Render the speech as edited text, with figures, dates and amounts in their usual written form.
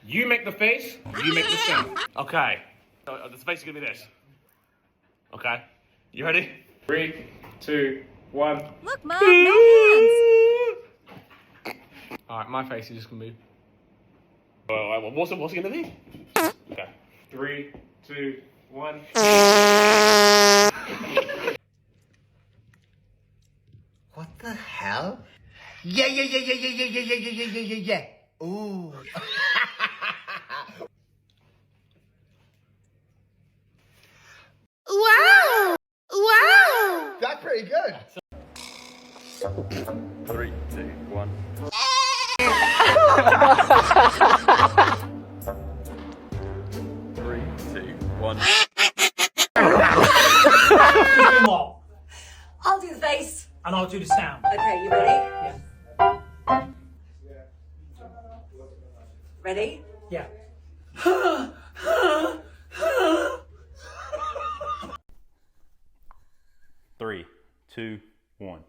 You make the face, you make the sound. Okay. So the face is gonna be this. Okay. You ready? 3, 2, 1. Look, Mom, no hands. Alright, my face is just gonna be. What's it gonna be? Okay. 3, 2, 1. What the hell? Yeah. Ooh. Wow! Wow! That's pretty good. 3, 2, 1. Three, two, one. Do what? I'll do the face. And I'll do the sound. Okay, you ready? Yeah. Ready? Yeah. 3, 2, 1.